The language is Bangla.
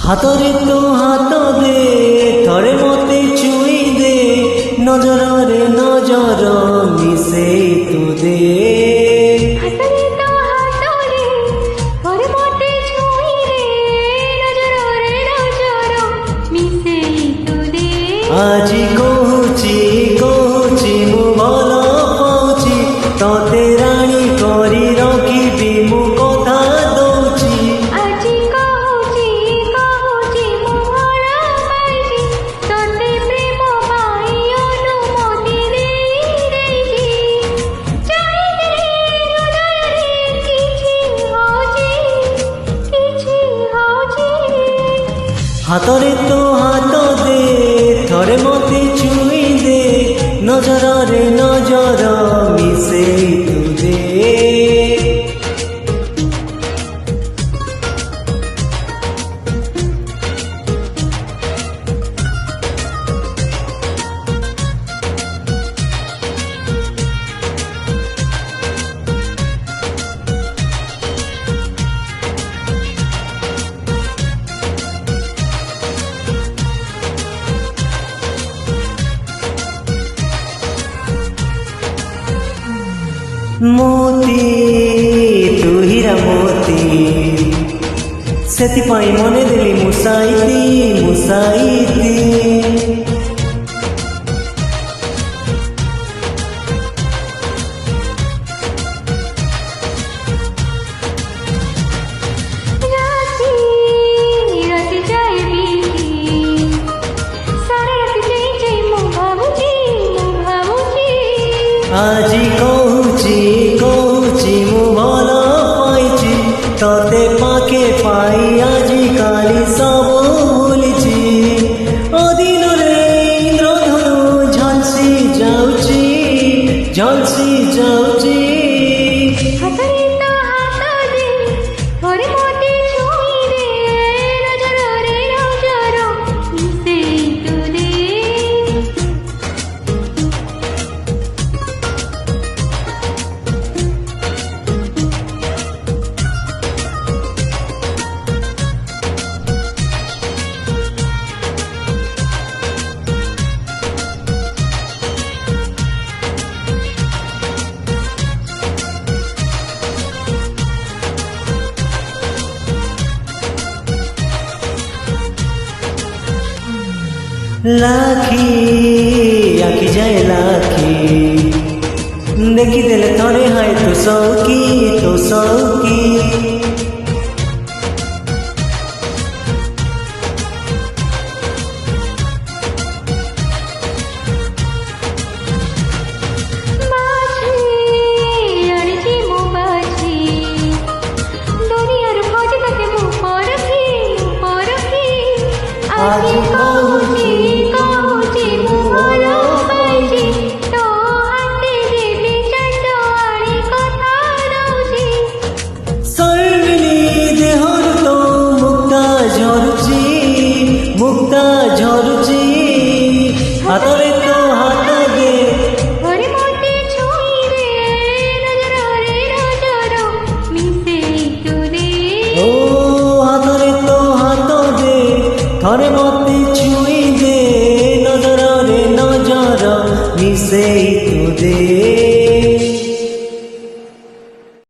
ହାତରେ ତୋ ହାତ ଦେ ଥରେ ମତେ ଛୁଇଁ ଦେ ନଜରରେ ନଜର ମିଶେଇ ତୁ ଦେ আজি কହୁছি কହୁছি মু ভাল পাউছি ততে রাণী করি রখিবি মু কথা দউছি আজি কহুছি কহুছি মু ভাল পাইছি ততে প্রেম পাই অনুমতি দেইছি চাইলে হৃদয়ে কিছু হউছি হাতরে তো হাত দে ଥରେ ମତେ ଛୁଇଁ ଦେ ନଜରରେ ନଜର ମିଶେଇ ତୁ ଦେ मोती तू हीरा मोती सेतिपाई मने देली मुसाईती मुसाईती আজি কହୁছি কହୁছি মু ভাল পাইছি ততে পাকে পাই আজি কালি সব ভুলিছি অদিনরে ইন্দ্রধনু ঝলসি যাউছি ঝলসি যাউছি लाखी आखि जाए लाखी देखी देले थोड़े हाय तो सौकी आज कहुची कहुची मु ভাল পাইছি তো হাতে দেবি চন্দনী কথা দউছি সর্বিনী দেহর তো মুক্তা ঝরুছি হাতরে তো হাত দে ধরে মতে ছুঁই দে নজরে নজর মিশেই তু দে ও হাতরে তো হাত দে ଥରେ ମତେ ଛୁଇଁ ଦେ ନଜରରେ ନଜର ମିଶେଇ ତୁ ଦେ।